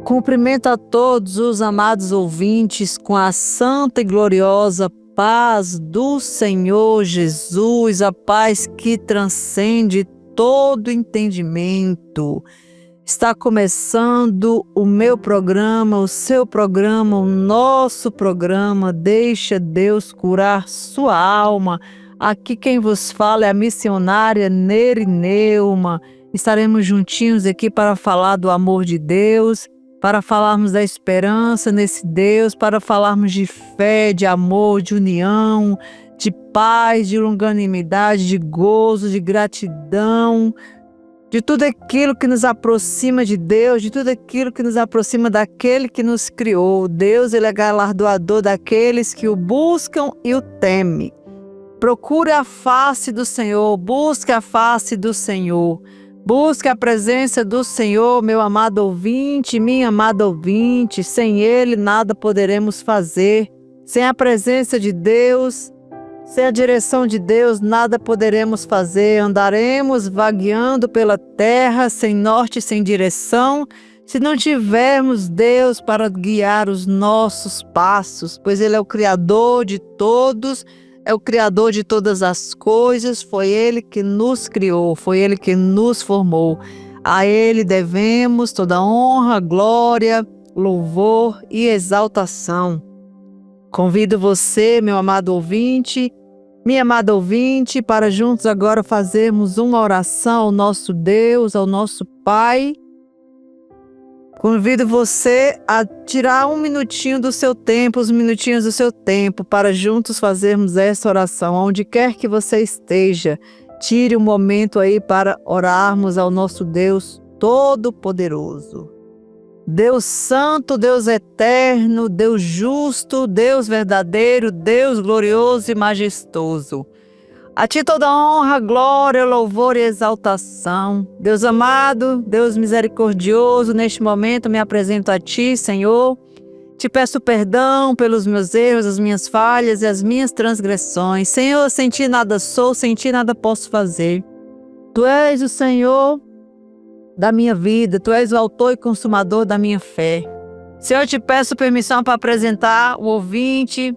Cumprimento a todos os amados ouvintes com a santa e gloriosa paz do Senhor Jesus, a paz que transcende todo entendimento. Está começando o meu programa, o seu programa, o nosso programa. Deixa Deus curar sua alma. Aqui quem vos fala é a missionária Nery Neuma. Estaremos juntinhos aqui para falar do amor de Deus, para falarmos da esperança nesse Deus, para falarmos de fé, de amor, de união, de paz, de longanimidade, de gozo, de gratidão, de tudo aquilo que nos aproxima de Deus, de tudo aquilo que nos aproxima daquele que nos criou. Deus, ele é galardoador daqueles que o buscam e o temem. Procure a face do Senhor, busque a face do Senhor. Busque a presença do Senhor, meu amado ouvinte, minha amada ouvinte. Sem Ele nada poderemos fazer. Sem a presença de Deus, sem a direção de Deus, nada poderemos fazer. Andaremos vagueando pela terra, sem norte, sem direção, se não tivermos Deus para guiar os nossos passos, pois Ele é o Criador de todos, é o Criador de todas as coisas, foi Ele que nos criou, foi Ele que nos formou. A Ele devemos toda honra, glória, louvor e exaltação. Convido você, meu amado ouvinte, minha amada ouvinte, para juntos agora fazermos uma oração ao nosso Deus, ao nosso Pai. Convido você a tirar um minutinho do seu tempo, os minutinhos do seu tempo, para juntos fazermos essa oração. Onde quer que você esteja, tire um momento aí para orarmos ao nosso Deus Todo-Poderoso. Deus Santo, Deus Eterno, Deus Justo, Deus Verdadeiro, Deus Glorioso e Majestoso. A Ti toda honra, glória, louvor e exaltação. Deus amado, Deus misericordioso, neste momento me apresento a Ti, Senhor. Te peço perdão pelos meus erros, as minhas falhas e as minhas transgressões. Senhor, sem Ti nada sou, sem Ti nada posso fazer. Tu és o Senhor da minha vida, Tu és o autor e consumador da minha fé. Senhor, eu te peço permissão para apresentar o ouvinte,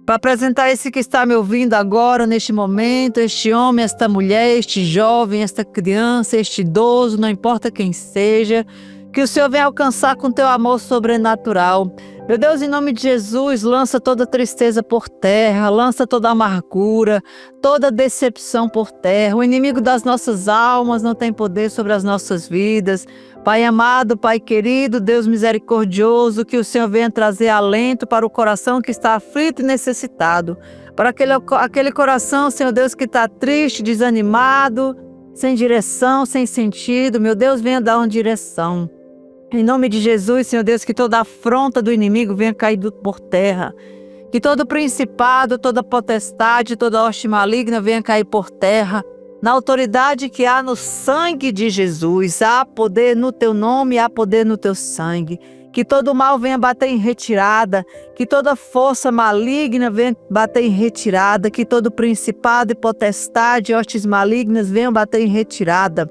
para apresentar esse que está me ouvindo agora, neste momento, este homem, esta mulher, este jovem, esta criança, este idoso, não importa quem seja, que o Senhor venha alcançar com teu amor sobrenatural. Meu Deus, em nome de Jesus, lança toda tristeza por terra, lança toda amargura, toda decepção por terra. O inimigo das nossas almas não tem poder sobre as nossas vidas. Pai amado, Pai querido, Deus misericordioso, que o Senhor venha trazer alento para o coração que está aflito e necessitado. Para aquele coração, Senhor Deus, que está triste, desanimado, sem direção, sem sentido. Meu Deus, venha dar uma direção. Em nome de Jesus, Senhor Deus, que toda afronta do inimigo venha cair por terra. Que todo principado, toda potestade, toda hoste maligna venha cair por terra. Na autoridade que há no sangue de Jesus, há poder no teu nome, há poder no teu sangue. Que todo mal venha bater em retirada, que toda força maligna venha bater em retirada, que todo principado e potestade, hostes malignas venham bater em retirada.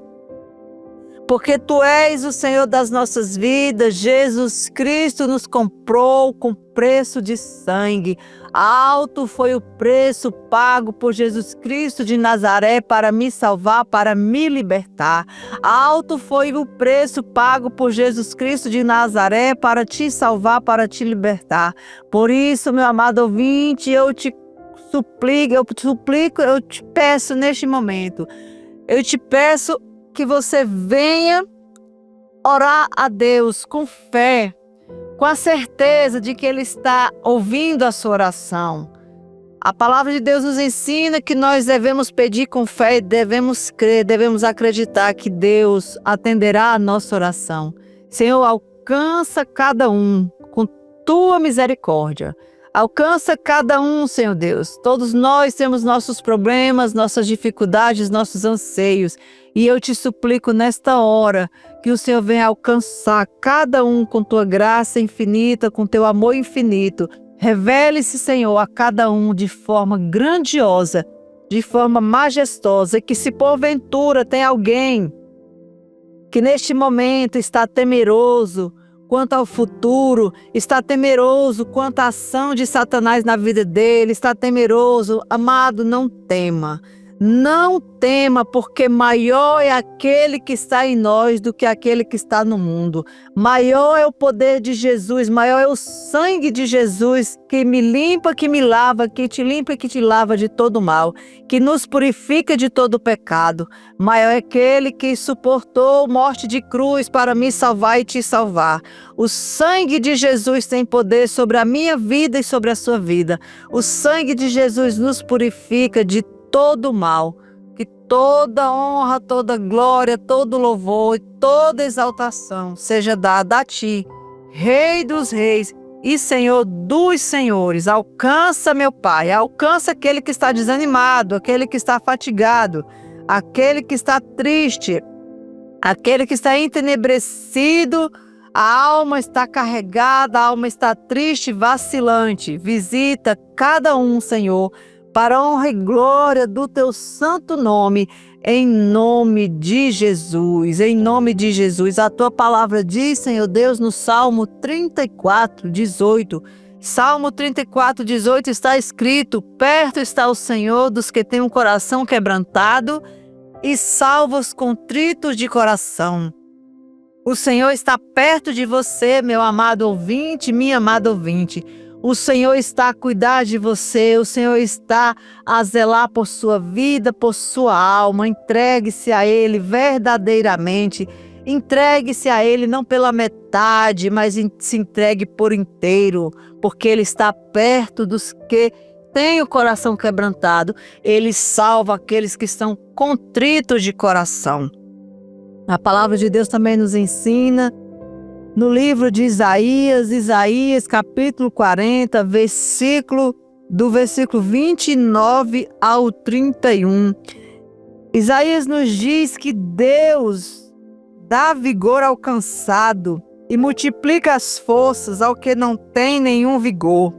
Porque Tu és o Senhor das nossas vidas, Jesus Cristo nos comprou com preço de sangue. Alto foi o preço pago por Jesus Cristo de Nazaré para me salvar, para me libertar. Alto foi o preço pago por Jesus Cristo de Nazaré para te salvar, para te libertar. Por isso, meu amado ouvinte, eu te peço neste momento, eu te peço que você venha orar a Deus com fé, com a certeza de que Ele está ouvindo a sua oração. A palavra de Deus nos ensina que nós devemos pedir com fé, devemos crer, devemos acreditar que Deus atenderá a nossa oração. Senhor, alcança cada um com Tua misericórdia. Alcança cada um, Senhor Deus. Todos nós temos nossos problemas, nossas dificuldades, nossos anseios. E eu te suplico nesta hora que o Senhor venha alcançar cada um com Tua graça infinita, com Teu amor infinito. Revele-se, Senhor, a cada um de forma grandiosa, de forma majestosa. E que se porventura tem alguém que neste momento está temeroso, quanto ao futuro, está temeroso quanto à ação de Satanás na vida dele, está temeroso. Amado, não tema. Não tema, porque maior é aquele que está em nós do que aquele que está no mundo. Maior é o poder de Jesus, maior é o sangue de Jesus que me limpa, que me lava, que te limpa e que te lava de todo mal, que nos purifica de todo pecado. Maior é aquele que suportou morte de cruz para me salvar e te salvar. O sangue de Jesus tem poder sobre a minha vida e sobre a sua vida. O sangue de Jesus nos purifica de todo mal, que toda honra, toda glória, todo louvor e toda exaltação seja dada a ti, Rei dos reis e Senhor dos senhores. Alcança, meu Pai, alcança aquele que está desanimado, aquele que está fatigado, aquele que está triste, aquele que está entenebrecido, a alma está carregada, a alma está triste, vacilante. Visita cada um, Senhor, para a honra e glória do teu santo nome, em nome de Jesus, em nome de Jesus. A tua palavra diz, Senhor Deus, no Salmo 34, 18, Salmo 34, 18 está escrito: perto está o Senhor dos que têm um coração quebrantado e salva os contritos de coração. O Senhor está perto de você, meu amado ouvinte, minha amada ouvinte. O Senhor está a cuidar de você, o Senhor está a zelar por sua vida, por sua alma. Entregue-se a Ele verdadeiramente. Entregue-se a Ele não pela metade, mas se entregue por inteiro, porque Ele está perto dos que têm o coração quebrantado. Ele salva aqueles que estão contritos de coração. A palavra de Deus também nos ensina no livro de Isaías capítulo 40, do versículo 29 ao 31. Isaías nos diz que Deus dá vigor ao cansado e multiplica as forças ao que não tem nenhum vigor.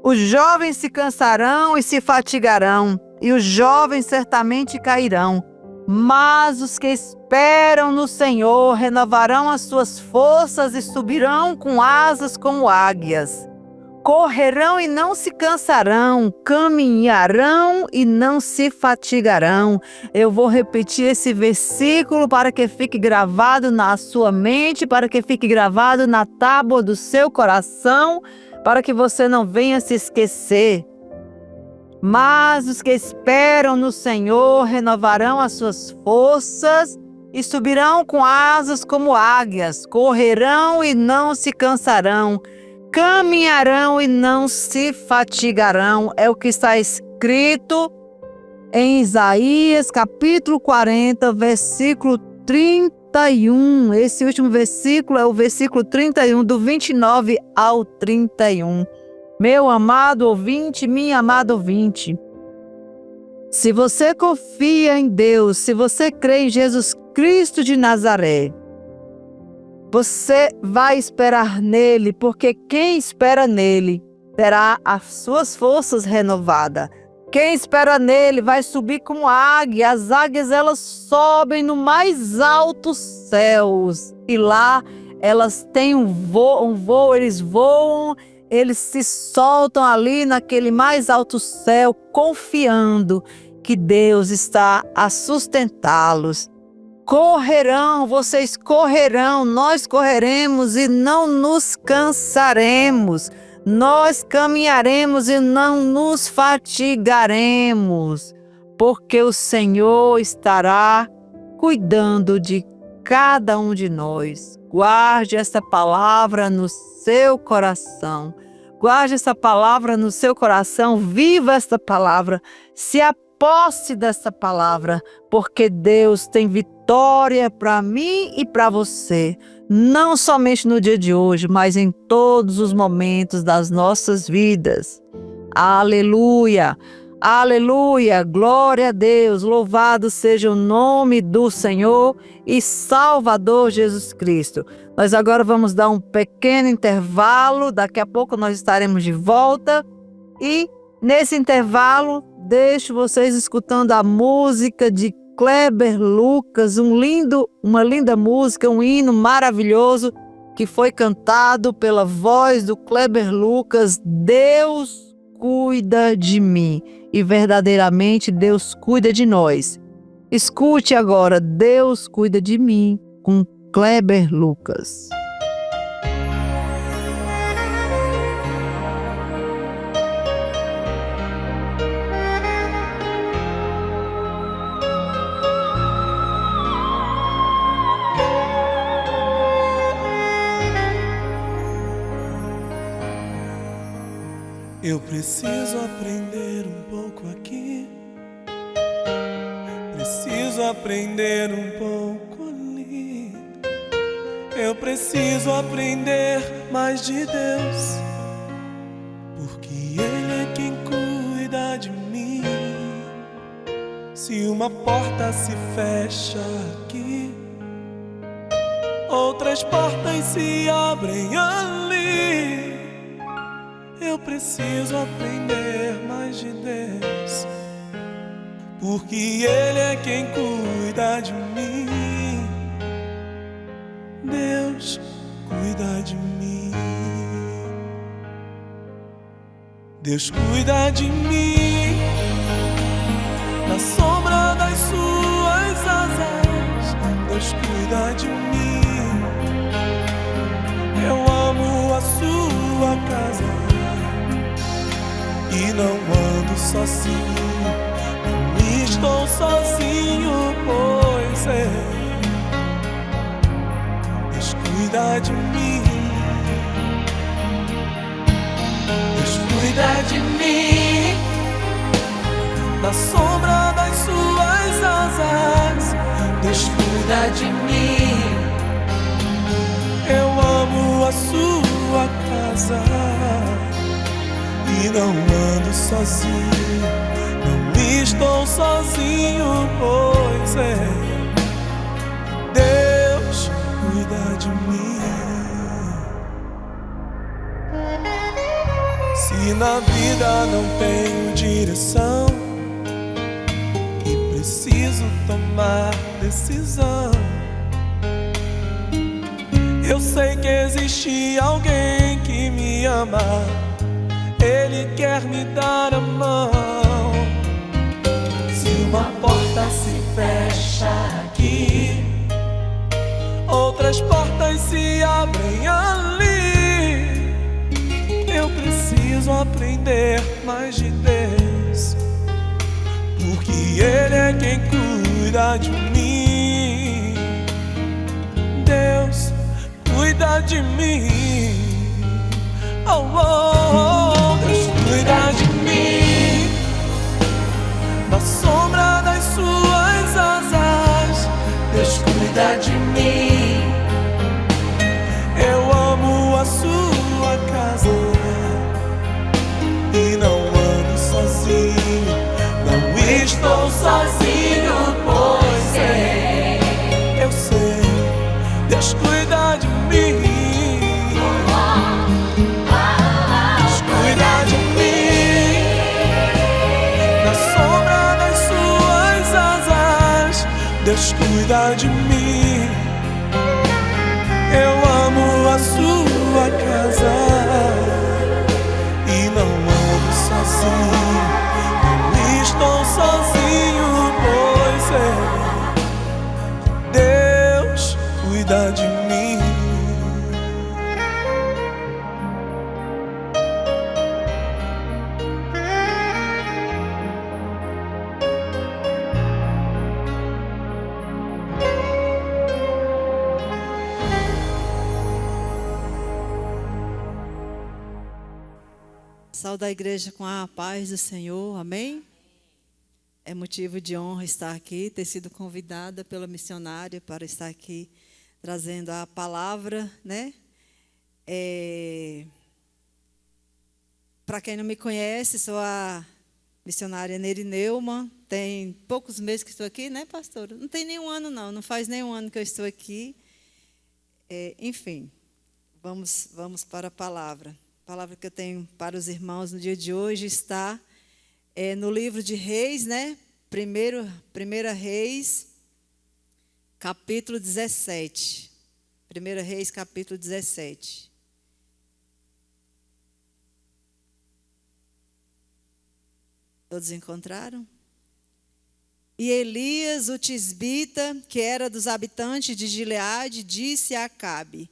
Os jovens se cansarão e se fatigarão, e os jovens certamente cairão. Mas os que esperam no Senhor renovarão as suas forças e subirão com asas como águias. Correrão e não se cansarão, caminharão e não se fatigarão. Eu vou repetir esse versículo para que fique gravado na sua mente, para que fique gravado na tábua do seu coração, para que você não venha se esquecer. Mas os que esperam no Senhor renovarão as suas forças e subirão com asas como águias, correrão e não se cansarão, caminharão e não se fatigarão. É o que está escrito em Isaías capítulo 40, versículo 31. Esse último versículo é o versículo 31, do 29 ao 31. Meu amado ouvinte, minha amada ouvinte, se você confia em Deus, se você crê em Jesus Cristo de Nazaré, você vai esperar nele, porque quem espera nele terá as suas forças renovadas. Quem espera nele vai subir como águia. As águias, elas sobem no mais altos céus e lá elas têm um voo, eles voam. Eles se soltam ali naquele mais alto céu, confiando que Deus está a sustentá-los. Correrão, vocês correrão, nós correremos e não nos cansaremos. Nós caminharemos e não nos fatigaremos, porque o Senhor estará cuidando de cada um de nós. Guarde essa palavra no seu coração. Guarde essa palavra no seu coração. Viva essa palavra. Se aposse dessa palavra, porque Deus tem vitória para mim e para você. Não somente no dia de hoje, mas em todos os momentos das nossas vidas. Aleluia! Aleluia, glória a Deus, louvado seja o nome do Senhor e Salvador Jesus Cristo. Nós agora vamos dar um pequeno intervalo, daqui a pouco nós estaremos de volta e nesse intervalo deixo vocês escutando a música de Kleber Lucas, uma linda música, um hino maravilhoso que foi cantado pela voz do Kleber Lucas, Deus cuida de mim. E verdadeiramente Deus cuida de nós. Escute agora, Deus cuida de mim, com Kleber Lucas. Eu preciso aprender um pouco aqui, preciso aprender um pouco ali. Eu preciso aprender mais de Deus, porque Ele é quem cuida de mim. Se uma porta se fecha aqui, outras portas se abrem ali. Eu preciso aprender mais de Deus, porque Ele é quem cuida de mim. Deus cuida de mim. Deus cuida de mim, na sombra das suas asas. Deus cuida de mim. Eu amo a sua casa e não ando sozinho, não estou sozinho, pois é. Deus cuida de mim. Deus cuida de mim, na sombra das suas asas. Deus cuida de mim. Eu amo a sua casa e não ando sozinho, não estou sozinho, pois é. Deus cuida de mim. Se na vida não tenho direção e preciso tomar decisão, eu sei que existe alguém que me ama. Ele quer me dar a mão. Se uma porta se fecha aqui, outras portas se abrem ali. Eu preciso aprender mais de Deus, porque Ele é quem cuida de mim. Deus cuida de mim. Oh, oh, oh. Deus cuida de mim, na sombra das suas asas. Deus cuida de mim. Eu amo a sua casa e não ando sozinho, não estou sozinho, pois é. Eu sei, Deus cuida de mim. Deus cuida de mim. Eu amo a sua casa e não ando sozinho, não estou sozinho, pois é. Deus cuida de mim. Saúde a igreja com a paz do Senhor, amém? É motivo de honra estar aqui, ter sido convidada pela missionária para estar aqui trazendo a palavra, né? Para quem não me conhece, sou a missionária Nery Neumann. Tem poucos meses que estou aqui, né, pastora? Não tem nenhum ano, não faz nenhum ano que eu estou aqui. Enfim, vamos para a palavra. A palavra que eu tenho para os irmãos no dia de hoje está no livro de Reis, né? Primeira Reis, capítulo 17. 1 Reis, capítulo 17. Todos encontraram? E Elias, o tisbita, que era dos habitantes de Gileade, disse a Acabe: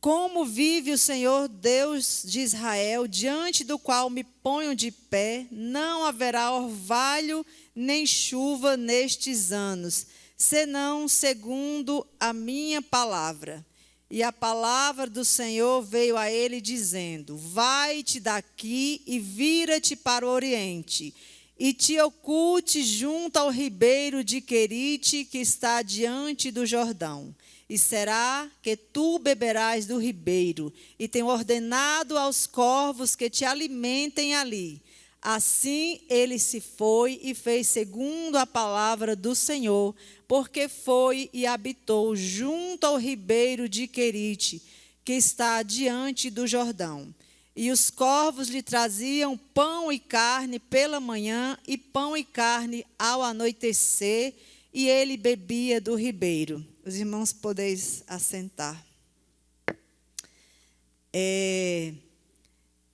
como vive o Senhor Deus de Israel, diante do qual me ponho de pé, não haverá orvalho nem chuva nestes anos, senão segundo a minha palavra. E a palavra do Senhor veio a ele dizendo: vai-te daqui e vira-te para o oriente, e te oculte junto ao ribeiro de Querite, que está diante do Jordão. E será que tu beberás do ribeiro, e tenho ordenado aos corvos que te alimentem ali. Assim ele se foi e fez segundo a palavra do Senhor, porque foi e habitou junto ao ribeiro de Querite, que está diante do Jordão. E os corvos lhe traziam pão e carne pela manhã, e pão e carne ao anoitecer, e ele bebia do ribeiro. Os irmãos podeis assentar.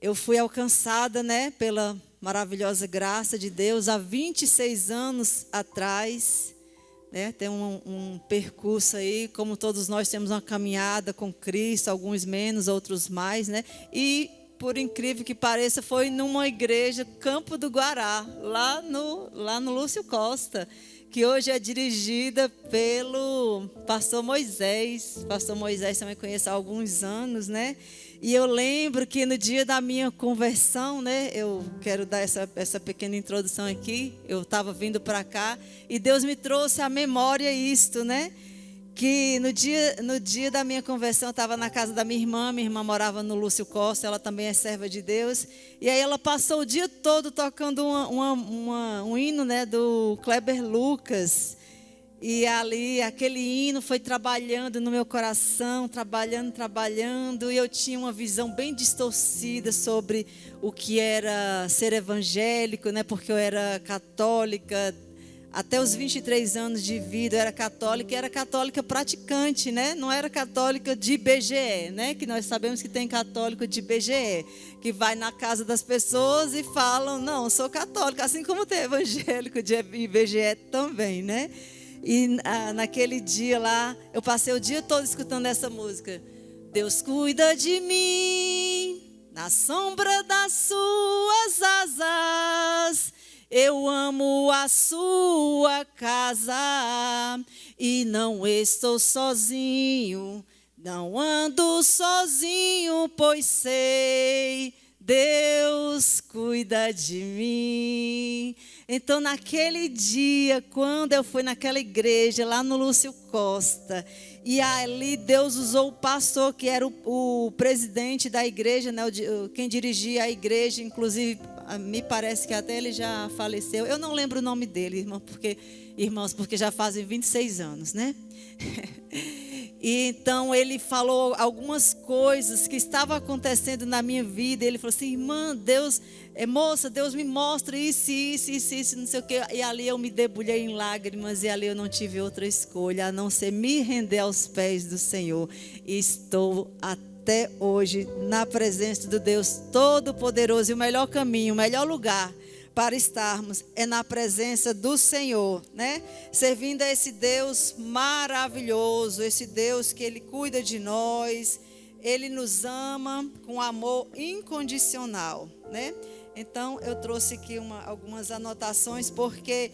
Eu fui alcançada, pela maravilhosa graça de Deus há 26 anos atrás. Tem um percurso aí, como todos nós temos uma caminhada com Cristo, alguns menos, outros mais, E, por incrível que pareça, foi numa igreja, Campo do Guará, lá no Lúcio Costa, que hoje é dirigida pelo pastor Moisés. Pastor Moisés também conheço há alguns anos, E eu lembro que no dia da minha conversão, eu quero dar essa pequena introdução aqui. Eu estava vindo para cá e Deus me trouxe à memória isto, Que no dia da minha conversão, eu estava na casa da minha irmã morava no Lúcio Costa, ela também é serva de Deus, e aí ela passou o dia todo tocando um hino, do Kleber Lucas, e ali aquele hino foi trabalhando no meu coração, trabalhando, e eu tinha uma visão bem distorcida sobre o que era ser evangélico, porque eu era católica. Até os 23 anos de vida eu era católica, e era católica praticante, Não era católica de IBGE, Que nós sabemos que tem católico de IBGE, que vai na casa das pessoas e falam: não, eu sou católica, assim como tem evangélico de IBGE também, E naquele dia lá, eu passei o dia todo escutando essa música. Deus cuida de mim, na sombra das suas asas. Eu amo a sua casa e não estou sozinho, não ando sozinho, pois sei, Deus cuida de mim. Então, naquele dia, quando eu fui naquela igreja, lá no Lúcio Costa, e ali Deus usou o pastor, que era o presidente da igreja, quem dirigia a igreja, inclusive, me parece que até ele já faleceu. Eu não lembro o nome dele, irmãos, porque já fazem 26 anos, E então ele falou algumas coisas que estavam acontecendo na minha vida. Ele falou assim: irmã, moça, Deus me mostra isso, não sei o quê. E ali eu me debulhei em lágrimas, e ali eu não tive outra escolha a não ser me render aos pés do Senhor. E estou até hoje na presença do Deus Todo-Poderoso. E o melhor caminho, o melhor lugar para estarmos é na presença do Senhor, Servindo a esse Deus maravilhoso, esse Deus que Ele cuida de nós, Ele nos ama com amor incondicional, Então, eu trouxe aqui algumas anotações, porque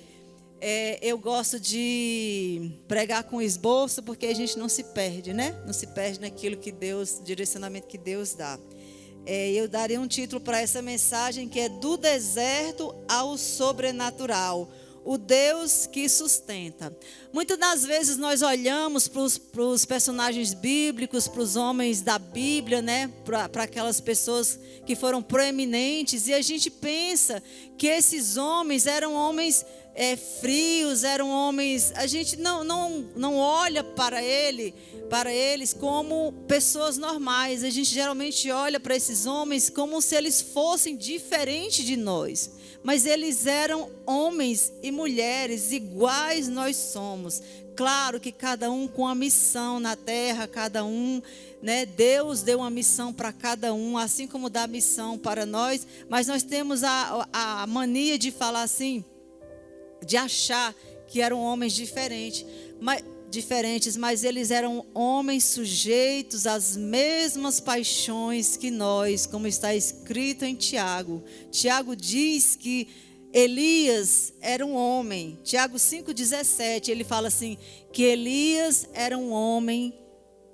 eu gosto de pregar com esboço, porque a gente não se perde, Não se perde naquilo que direcionamento que Deus dá. Eu daria um título para essa mensagem, que é do deserto ao sobrenatural, o Deus que sustenta. Muitas das vezes nós olhamos para os personagens bíblicos, para os homens da Bíblia, para aquelas pessoas que foram proeminentes, e a gente pensa que esses homens eram homens frios, eram homens. A gente não olha para eles como pessoas normais. A gente geralmente olha para esses homens como se eles fossem diferentes de nós, mas eles eram homens e mulheres iguais nós somos, Claro que cada um com a missão na terra, cada um, né? Deus deu uma missão para cada um, assim como dá missão para nós. Mas nós temos a mania de falar assim, de achar que eram homens diferentes, mas eles eram homens sujeitos às mesmas paixões que nós, como está escrito em Tiago. Tiago diz que Elias era um homem. Tiago 5,17, ele fala assim, que Elias era um homem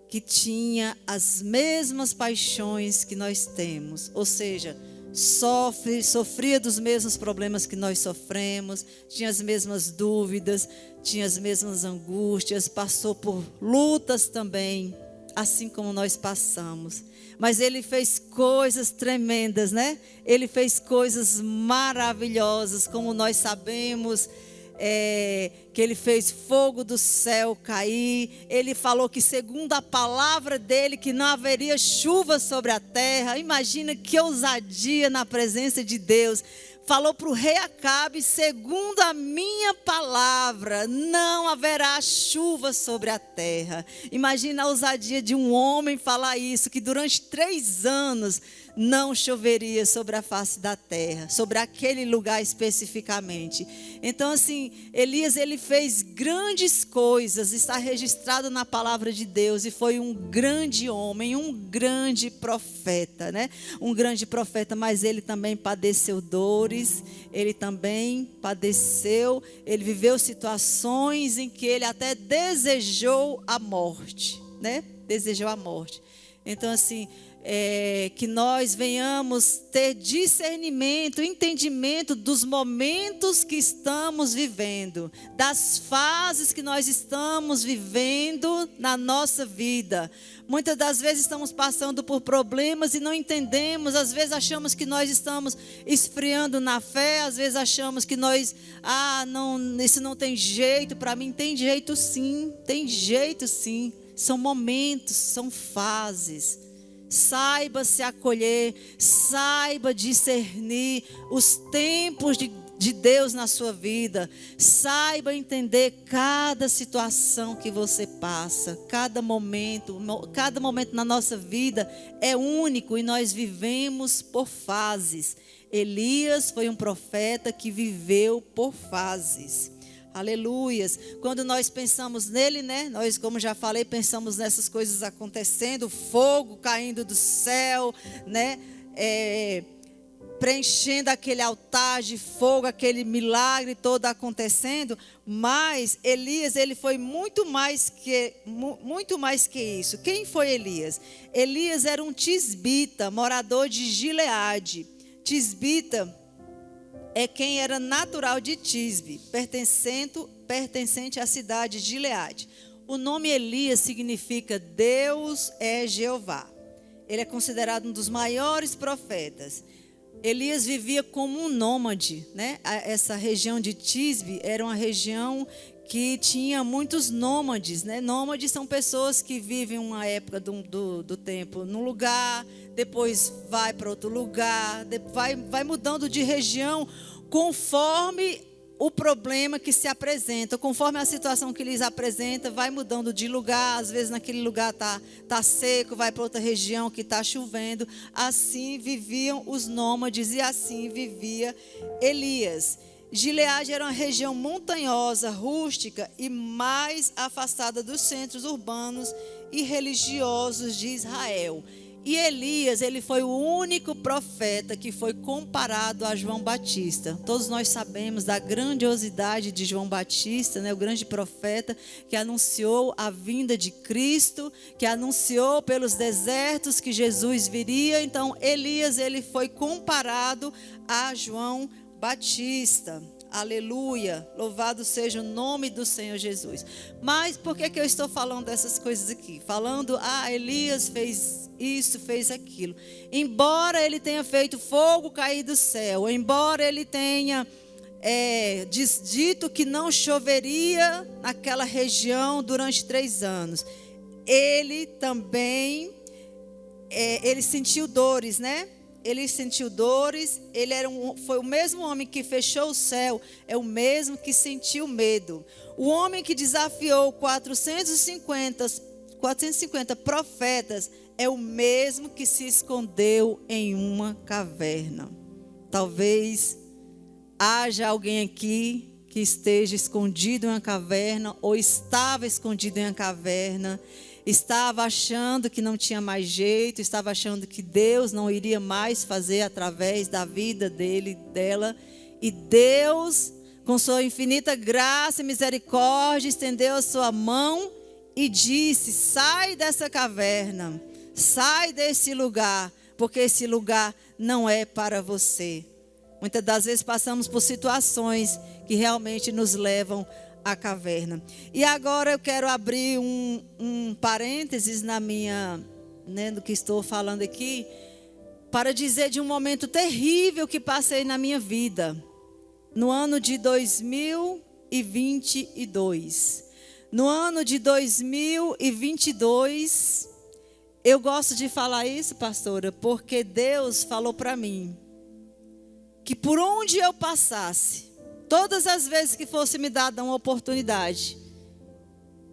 que tinha as mesmas paixões que nós temos. Ou seja, sofria dos mesmos problemas que nós sofremos, tinha as mesmas dúvidas, tinha as mesmas angústias, passou por lutas também, assim como nós passamos. Mas ele fez coisas tremendas, né? Ele fez coisas maravilhosas, como nós sabemos, que ele fez fogo do céu cair. Ele falou que, segundo a palavra dele, que não haveria chuva sobre a terra. Imagina que ousadia na presença de Deus. Falou para o rei Acabe, segundo a minha palavra, não haverá chuva sobre a terra. Imagina a ousadia de um homem falar isso, que durante 3 anos não choveria sobre a face da terra, sobre aquele lugar especificamente. Então assim, Elias, ele fez grandes coisas, está registrado na palavra de Deus, e foi um grande homem, um grande profeta, né? Um grande profeta, mas ele também padeceu dores, ele também padeceu, ele viveu situações em que ele até desejou a morte, né? Desejou a morte. Então assim, que nós venhamos ter discernimento, entendimento dos momentos que estamos vivendo, das fases que nós estamos vivendo na nossa vida. Muitas das vezes estamos passando por problemas e não entendemos. Às vezes achamos que nós estamos esfriando na fé. Às vezes achamos que nós, não, isso não tem jeito para mim. Tem jeito sim, tem jeito sim. São momentos, são fases. Saiba se acolher, saiba discernir os tempos de Deus na sua vida. Saiba entender cada situação que você passa, cada momento na nossa vida é único e nós vivemos por fases. Elias foi um profeta que viveu por fases. Aleluias. Quando nós pensamos nele, né? Nós, como já falei, pensamos nessas coisas acontecendo, fogo caindo do céu, né? Preenchendo aquele altar de fogo, aquele milagre todo acontecendo. Mas Elias, ele foi muito mais que isso. Quem foi Elias? Elias era um tisbita, morador de Gileade. Tisbita é quem era natural de Tisbe, pertencente à cidade de Gileade. O nome Elias significa Deus é Jeová. Ele é considerado um dos maiores profetas. Elias vivia como um nômade, né? Essa região de Tisbe era uma região que tinha muitos nômades, né? Nômades são pessoas que vivem uma época do tempo num lugar, depois vai para outro lugar, vai mudando de região conforme o problema que se apresenta, conforme a situação que lhes apresenta, vai mudando de lugar. Às vezes naquele lugar tá seco, vai para outra região que está chovendo. Assim viviam os nômades e assim vivia Elias. Gileade era uma região montanhosa, rústica e mais afastada dos centros urbanos e religiosos de Israel. E Elias, ele foi o único profeta que foi comparado a João Batista. Todos nós sabemos da grandiosidade de João Batista, né? O grande profeta que anunciou a vinda de Cristo, que anunciou pelos desertos que Jesus viria. Então, Elias, ele foi comparado a João Batista. Aleluia, louvado seja o nome do Senhor Jesus. Mas por que eu estou falando dessas coisas aqui? Falando, Elias fez isso, fez aquilo. Embora ele tenha feito fogo cair do céu, embora ele tenha dito que não choveria naquela região durante 3 anos, ele também, ele sentiu dores, né? ele sentiu dores, foi o mesmo homem que fechou o céu, é o mesmo que sentiu medo. O homem que desafiou 450 profetas é o mesmo que se escondeu em uma caverna. Talvez haja alguém aqui que esteja escondido em uma caverna, ou estava escondido em uma caverna, estava achando que não tinha mais jeito, estava achando que Deus não iria mais fazer através da vida dela. E Deus, com sua infinita graça e misericórdia, estendeu a sua mão e disse: sai dessa caverna, sai desse lugar, porque esse lugar não é para você. Muitas das vezes passamos por situações que realmente nos levam à caverna. E agora eu quero abrir um parênteses no que estou falando aqui, para dizer de um momento terrível que passei na minha vida, no ano de 2022. No ano de 2022, eu gosto de falar isso, pastora, porque Deus falou para mim que por onde eu passasse, todas as vezes que fosse me dada uma oportunidade,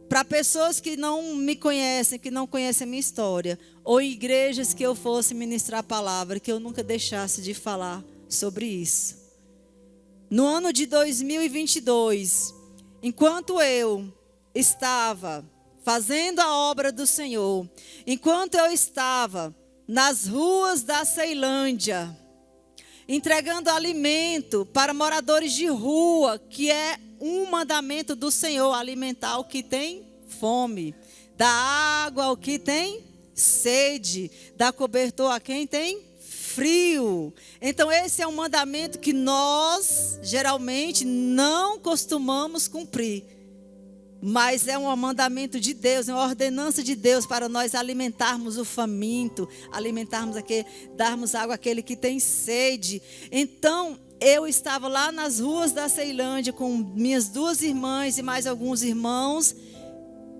para pessoas que não me conhecem, que não conhecem a minha história, ou em igrejas que eu fosse ministrar a palavra, que eu nunca deixasse de falar sobre isso. No ano de 2022, enquanto eu estava fazendo a obra do Senhor, enquanto eu estava nas ruas da Ceilândia, entregando alimento para moradores de rua, que é um mandamento do Senhor, alimentar o que tem fome, dar água ao que tem sede, dar cobertor a quem tem frio. Então esse é um mandamento que nós geralmente não costumamos cumprir, mas é um mandamento de Deus, é uma ordenança de Deus para nós alimentarmos o faminto, darmos água àquele que tem sede. Então, eu estava lá nas ruas da Ceilândia com minhas 2 irmãs e mais alguns irmãos,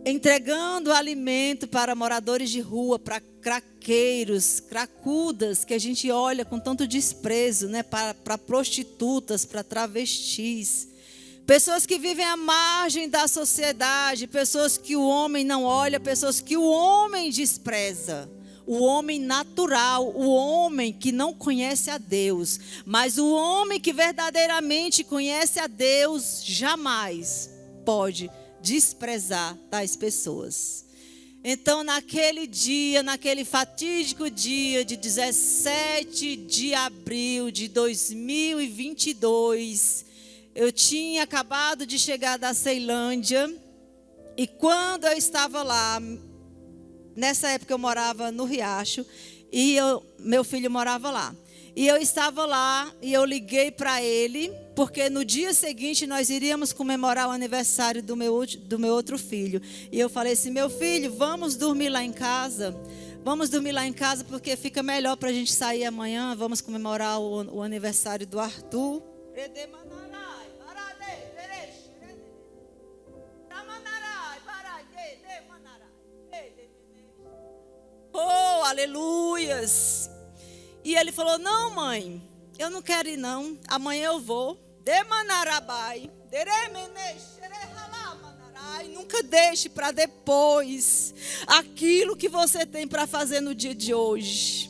entregando alimento para moradores de rua, para craqueiros, cracudas, que a gente olha com tanto desprezo, né? Para prostitutas, para travestis. Pessoas que vivem à margem da sociedade, pessoas que o homem não olha, pessoas que o homem despreza. O homem natural, o homem que não conhece a Deus. Mas o homem que verdadeiramente conhece a Deus, jamais pode desprezar tais pessoas. Então, naquele dia, naquele fatídico dia de 17 de abril de 2022... eu tinha acabado de chegar da Ceilândia, e quando eu estava lá, nessa época eu morava no Riacho, e meu filho morava lá. E eu estava lá, e eu liguei para ele, porque no dia seguinte nós iríamos comemorar o aniversário do meu outro filho. E eu falei assim: meu filho, vamos dormir lá em casa? Vamos dormir lá em casa, porque fica melhor para a gente sair amanhã, vamos comemorar o aniversário do Arthur. Oh, aleluias! E ele falou: não, mãe, eu não quero ir não, amanhã eu vou. Nunca deixe para depois aquilo que você tem para fazer no dia de hoje.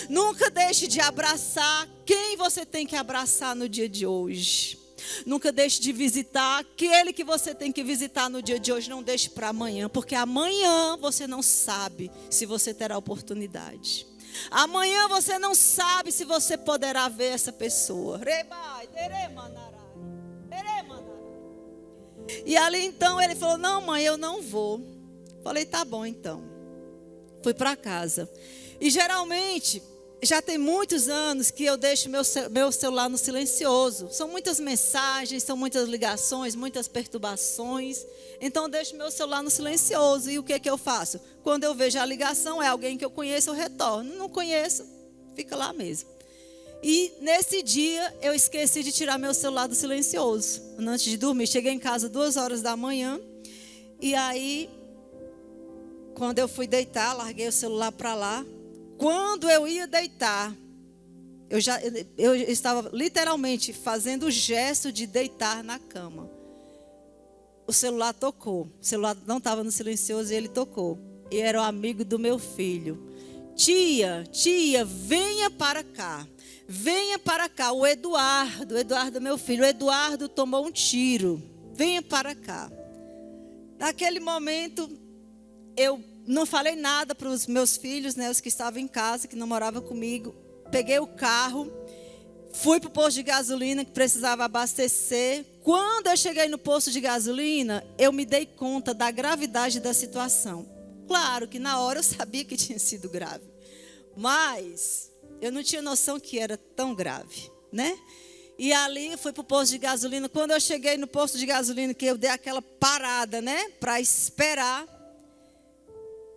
Nunca deixe de abraçar quem você tem que abraçar no dia de hoje. Nunca deixe de visitar aquele que você tem que visitar no dia de hoje. Não deixe para amanhã, porque amanhã você não sabe se você terá oportunidade. Amanhã você não sabe se você poderá ver essa pessoa. E ali então ele falou: não, mãe, eu não vou. Falei: tá bom então. Fui para casa. E geralmente, já tem muitos anos que eu deixo meu celular no silencioso. São muitas mensagens, são muitas ligações, muitas perturbações. Então eu deixo meu celular no silencioso. E o que eu faço? Quando eu vejo a ligação, é alguém que eu conheço, eu retorno. Não conheço, fica lá mesmo. E nesse dia eu esqueci de tirar meu celular do silencioso. Antes de dormir, cheguei em casa 2 horas da manhã. E aí, quando eu fui deitar, larguei o celular para lá. Quando eu ia deitar, eu estava literalmente fazendo o gesto de deitar na cama. O celular tocou. O celular não estava no silencioso e ele tocou. E era o amigo do meu filho. Tia, venha para cá. Venha para cá. O Eduardo, meu filho. O Eduardo tomou um tiro. Venha para cá. Naquele momento, eu não falei nada para os meus filhos, né, os que estavam em casa, que não moravam comigo. Peguei o carro, fui para o posto de gasolina, que precisava abastecer. Quando eu cheguei no posto de gasolina, eu me dei conta da gravidade da situação. Claro que na hora eu sabia que tinha sido grave, mas eu não tinha noção que era tão grave, né? E ali fui para o posto de gasolina. Quando eu cheguei no posto de gasolina, que eu dei aquela parada, né, para esperar,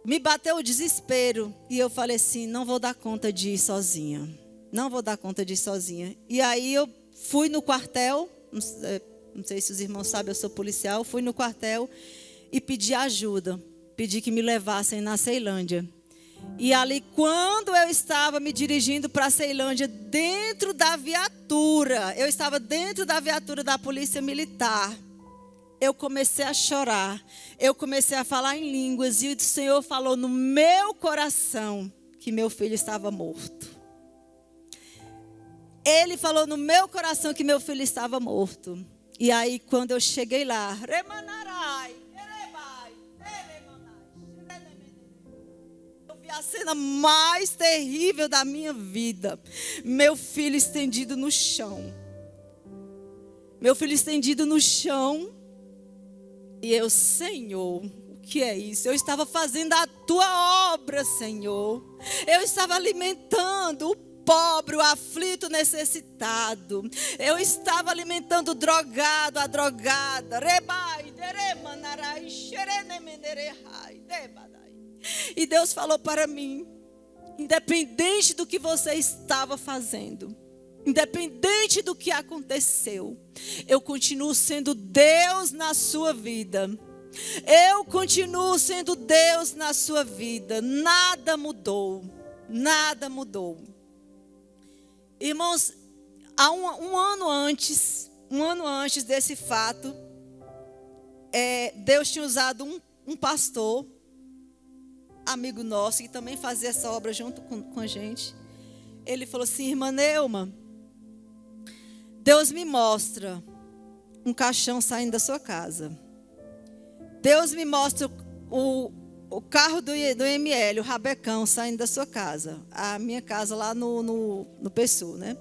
me bateu o desespero. E eu falei assim, não vou dar conta de ir sozinha. Não vou dar conta de ir sozinha. E aí eu fui no quartel, não sei se os irmãos sabem, eu sou policial. Fui no quartel e pedi ajuda. Pedi que me levassem na Ceilândia. E ali, quando eu estava me dirigindo para a Ceilândia, dentro da viatura, eu estava dentro da viatura da Polícia Militar, eu comecei a chorar, eu comecei a falar em línguas, e o Senhor falou no meu coração que meu filho estava morto. Ele falou no meu coração que meu filho estava morto. E aí, quando eu cheguei lá, eu vi a cena mais terrível da minha vida. Meu filho estendido no chão. Meu filho estendido no chão. E eu, Senhor, o que é isso? Eu estava fazendo a tua obra, Senhor. Eu estava alimentando o pobre, o aflito, o necessitado. Eu estava alimentando o drogado, a drogada. E Deus falou para mim, independente do que você estava fazendo, independente do que aconteceu, eu continuo sendo Deus na sua vida. Eu continuo sendo Deus na sua vida. Nada mudou. Nada mudou. Irmãos, há um ano antes desse fato, Deus tinha usado um pastor, amigo nosso, que também fazia essa obra junto com a gente. Ele falou assim, irmã Neuma, Deus me mostra um caixão saindo da sua casa. Deus me mostra o carro do ML, o rabecão saindo da sua casa. A minha casa lá no PSU, né?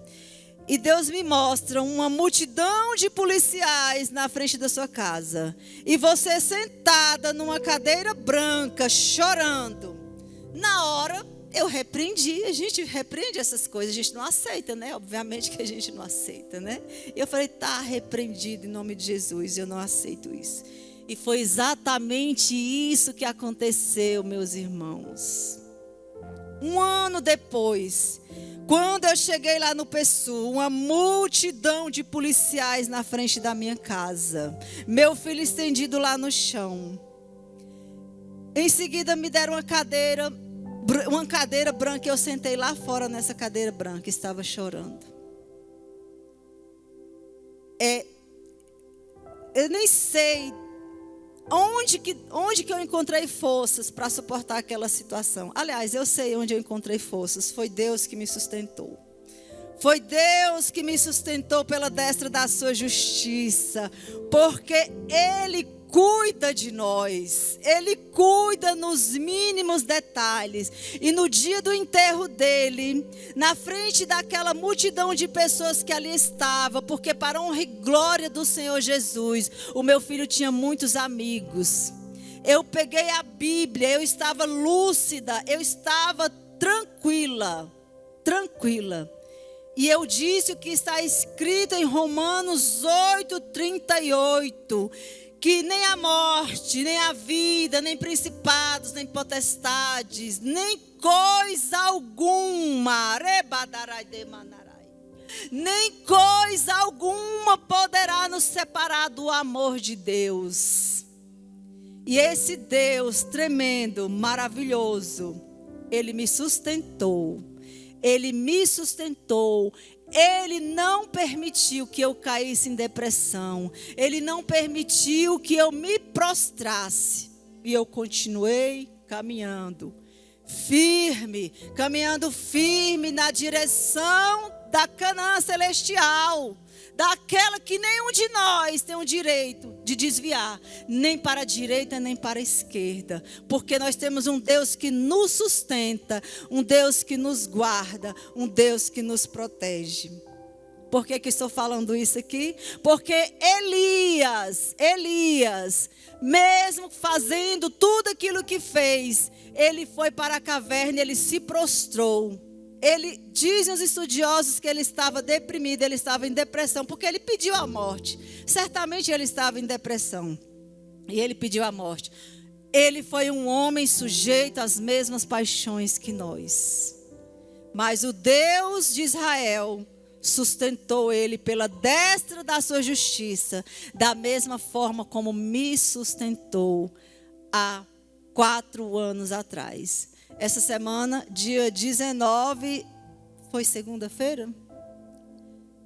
E Deus me mostra uma multidão de policiais na frente da sua casa. E você sentada numa cadeira branca, chorando. Na hora, eu repreendi. A gente repreende essas coisas, a gente não aceita, né? Obviamente que a gente não aceita, né? E eu falei, tá repreendido em nome de Jesus, eu não aceito isso. E foi exatamente isso que aconteceu, meus irmãos. Um ano depois, quando eu cheguei lá no PSU, uma multidão de policiais na frente da minha casa. Meu filho estendido lá no chão. Em seguida me deram uma cadeira branca. Eu sentei lá fora nessa cadeira branca, estava chorando. Eu nem sei onde que eu encontrei forças para suportar aquela situação. Aliás, eu sei onde eu encontrei forças. Foi Deus que me sustentou. Foi Deus que me sustentou pela destra da sua justiça. Porque Ele cuida de nós. Ele cuida nos mínimos detalhes. E no dia do enterro dele, na frente daquela multidão de pessoas que ali estava, porque para honra e glória do Senhor Jesus, o meu filho tinha muitos amigos. Eu peguei a Bíblia, eu estava lúcida, eu estava tranquila. E eu disse o que está escrito em Romanos 8:38. Que nem a morte, nem a vida, nem principados, nem potestades, nem coisa alguma, nem coisa alguma poderá nos separar do amor de Deus. E esse Deus tremendo, maravilhoso, Ele me sustentou. Ele me sustentou. Ele não permitiu que eu caísse em depressão. Ele não permitiu que eu me prostrasse. E eu continuei caminhando firme, caminhando firme na direção da Canaã celestial. Daquela que nenhum de nós tem o direito de desviar, nem para a direita, nem para a esquerda. Porque nós temos um Deus que nos sustenta, um Deus que nos guarda, um Deus que nos protege. Por que estou falando isso aqui? Porque Elias, mesmo fazendo tudo aquilo que fez, ele foi para a caverna e ele se prostrou. Dizem os estudiosos que ele estava deprimido, ele estava em depressão, porque ele pediu a morte. Certamente ele estava em depressão e ele pediu a morte. Ele foi um homem sujeito às mesmas paixões que nós. Mas o Deus de Israel sustentou ele pela destra da sua justiça, da mesma forma como me sustentou há 4 anos atrás. Essa semana, dia 19, foi segunda-feira?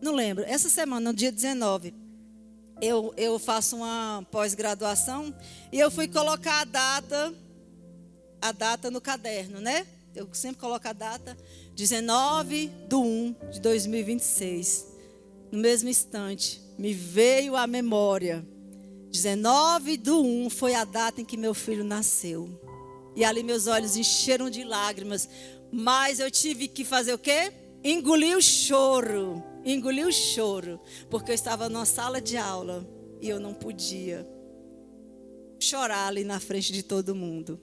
Não lembro. Essa semana, no dia 19, eu faço uma pós-graduação e eu fui colocar a data no caderno, né? Eu sempre coloco a data 19/1/2026. No mesmo instante, me veio à memória. 19/1 foi a data em que meu filho nasceu. E ali meus olhos encheram de lágrimas. Mas eu tive que fazer o quê? Engolir o choro. Engolir o choro. Porque eu estava numa sala de aula e eu não podia chorar ali na frente de todo mundo.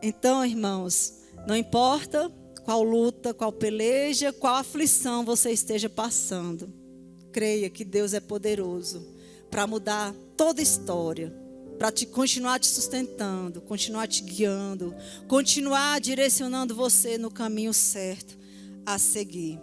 Então, irmãos, não importa qual luta, qual peleja, qual aflição você esteja passando, creia que Deus é poderoso para mudar toda a história, para continuar te sustentando, continuar te guiando, continuar direcionando você no caminho certo a seguir.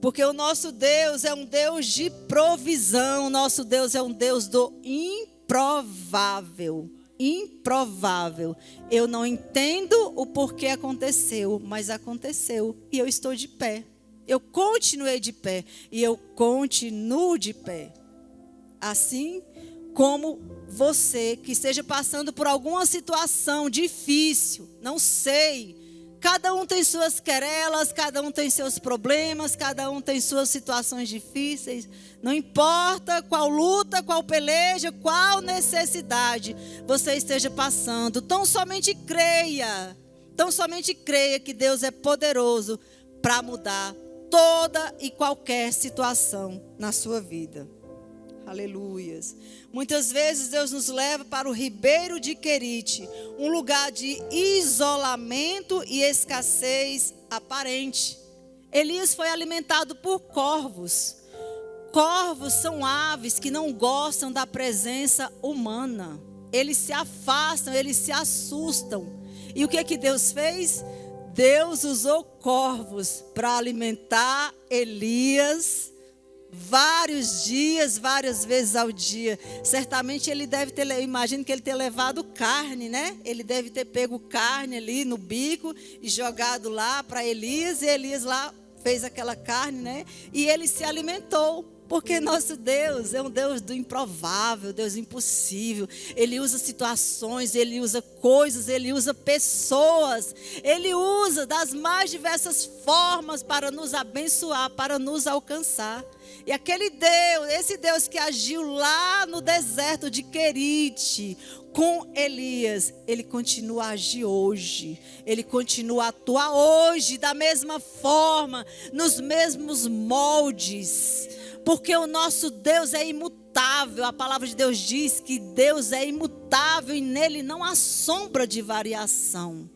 Porque o nosso Deus é um Deus de provisão, o nosso Deus é um Deus do improvável. Improvável. Eu não entendo o porquê aconteceu, mas aconteceu e eu estou de pé. Eu continuei de pé e eu continuo de pé. Assim como você que esteja passando por alguma situação difícil, não sei. Cada um tem suas querelas, cada um tem seus problemas, cada um tem suas situações difíceis. Não importa qual luta, qual peleja, qual necessidade você esteja passando. Tão somente creia que Deus é poderoso para mudar toda e qualquer situação na sua vida. Aleluias. Muitas vezes Deus nos leva para o Ribeiro de Querite, um lugar de isolamento e escassez aparente. Elias foi alimentado por corvos. Corvos são aves que não gostam da presença humana. Eles se afastam, eles se assustam. E o que Deus fez? Deus usou corvos para alimentar Elias vários dias, várias vezes ao dia. Certamente ele deve ter, eu imagino que ele ter levado carne, né? Ele deve ter pego carne ali no bico e jogado lá para Elias. E Elias lá fez aquela carne, né? E ele se alimentou. Porque nosso Deus é um Deus do improvável, Deus impossível. Ele usa situações, Ele usa coisas, Ele usa pessoas. Ele usa das mais diversas formas para nos abençoar, para nos alcançar. E aquele Deus, esse Deus que agiu lá no deserto de Querite com Elias, Ele continua a agir hoje. Ele continua a atuar hoje da mesma forma, nos mesmos moldes. Porque o nosso Deus é imutável. A palavra de Deus diz que Deus é imutável e nele não há sombra de variação.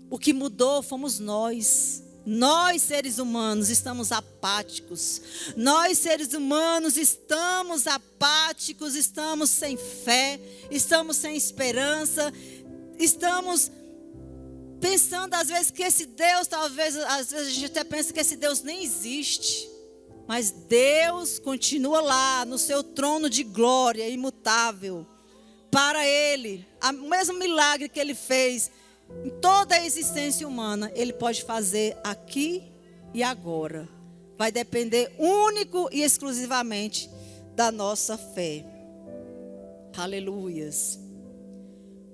O que mudou fomos nós. Nós, seres humanos, estamos apáticos. Nós, seres humanos, estamos apáticos, estamos sem fé, estamos sem esperança, estamos pensando às vezes que esse Deus, talvez, às vezes a gente até pensa que esse Deus nem existe. Mas Deus continua lá no seu trono de glória imutável. Para Ele, o mesmo milagre que Ele fez em toda a existência humana, Ele pode fazer aqui e agora. Vai depender único e exclusivamente da nossa fé. Aleluias.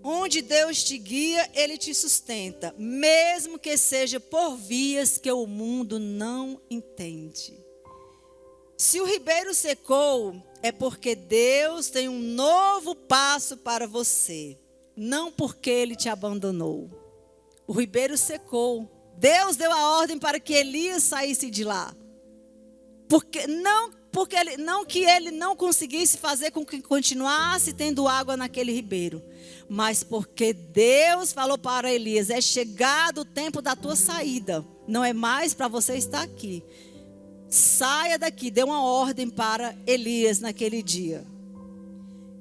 Onde Deus te guia, Ele te sustenta, mesmo que seja por vias que o mundo não entende. Se o ribeiro secou, é porque Deus tem um novo passo para você, não porque Ele te abandonou. O ribeiro secou. Deus deu a ordem para que Elias saísse de lá. Porque que ele não conseguisse fazer com que continuasse tendo água naquele ribeiro, mas porque Deus falou para Elias: é chegado o tempo da tua saída, não é mais para você estar aqui. Saia daqui. Deu uma ordem para Elias naquele dia.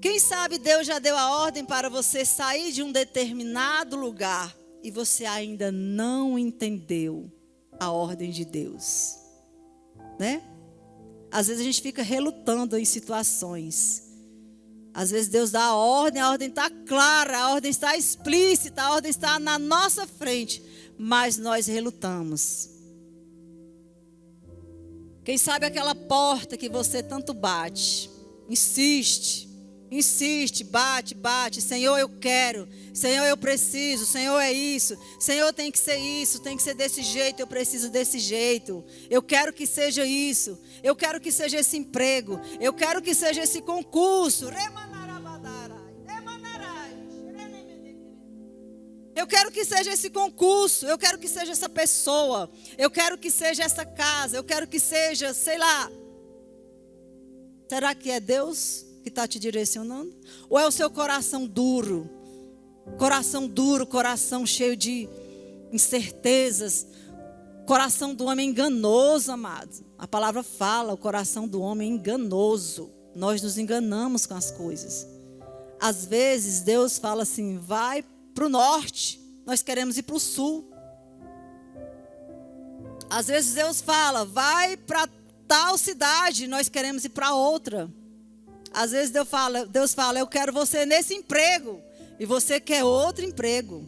Quem sabe Deus já deu a ordem para você sair de um determinado lugar e você ainda não entendeu a ordem de Deus, né? Às vezes a gente fica relutando em situações. Às vezes Deus dá a ordem está clara, a ordem está explícita, a ordem está na nossa frente, mas nós relutamos. Quem sabe aquela porta que você tanto bate, insiste, bate, Senhor, eu quero, Senhor, eu preciso, Senhor, é isso, Senhor, tem que ser isso, tem que ser desse jeito, eu preciso desse jeito, eu quero que seja isso, eu quero que seja esse emprego, eu quero que seja esse concurso, eu quero que seja esse concurso, eu quero que seja essa pessoa, eu quero que seja essa casa, eu quero que seja, sei lá. Será que é Deus que está te direcionando? Ou é o seu coração duro? Coração cheio de incertezas. Coração do homem enganoso, amados. A palavra fala, o coração do homem é enganoso. Nós nos enganamos com as coisas. Às vezes Deus fala assim: vai para o norte, nós queremos ir para o sul. Às vezes Deus fala: vai para tal cidade, nós queremos ir para outra. Às vezes Deus fala: eu quero você nesse emprego, e você quer outro emprego.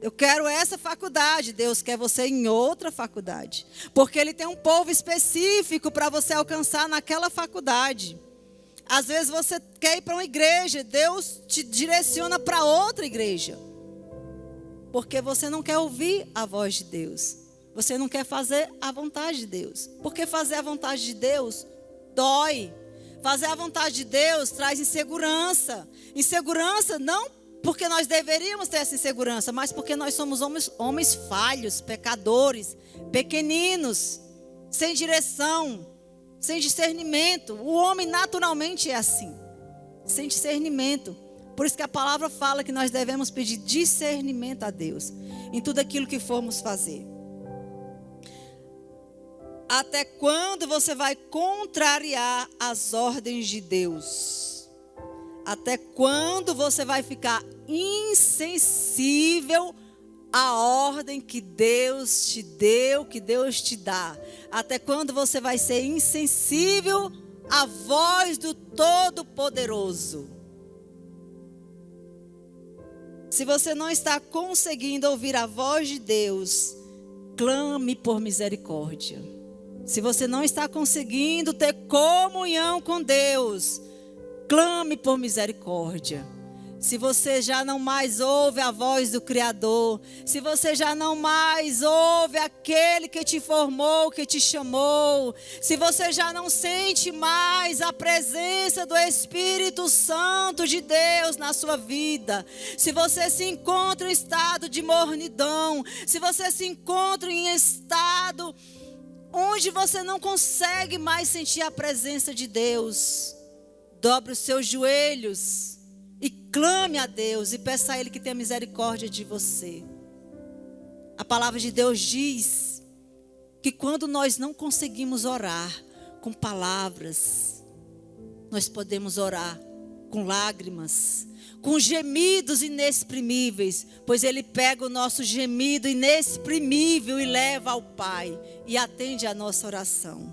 Eu quero essa faculdade, Deus quer você em outra faculdade. Porque Ele tem um povo específico para você alcançar naquela faculdade. Às vezes você quer ir para uma igreja, Deus te direciona para outra igreja. Porque você não quer ouvir a voz de Deus. Você não quer fazer a vontade de Deus. Porque fazer a vontade de Deus dói. Fazer a vontade de Deus traz insegurança. Insegurança não porque nós deveríamos ter essa insegurança, mas porque nós somos homens falhos, pecadores, pequeninos, sem direção, sem discernimento. O homem naturalmente é assim, sem discernimento. Por isso que a palavra fala que nós devemos pedir discernimento a Deus em tudo aquilo que formos fazer. Até quando você vai contrariar as ordens de Deus? Até quando você vai ficar insensível à ordem que Deus te deu, que Deus te dá? Até quando você vai ser insensível à voz do Todo-Poderoso? Se você não está conseguindo ouvir a voz de Deus, clame por misericórdia. Se você não está conseguindo ter comunhão com Deus, clame por misericórdia. Se você já não mais ouve a voz do Criador, se você já não mais ouve aquele que te formou, que te chamou, se você já não sente mais a presença do Espírito Santo de Deus na sua vida, se você se encontra em estado de mornidão, se você se encontra em estado onde você não consegue mais sentir a presença de Deus, dobre os seus joelhos e clame a Deus e peça a Ele que tenha misericórdia de você. A palavra de Deus diz que quando nós não conseguimos orar com palavras, nós podemos orar com lágrimas, com gemidos inexprimíveis, pois Ele pega o nosso gemido inexprimível e leva ao Pai e atende a nossa oração.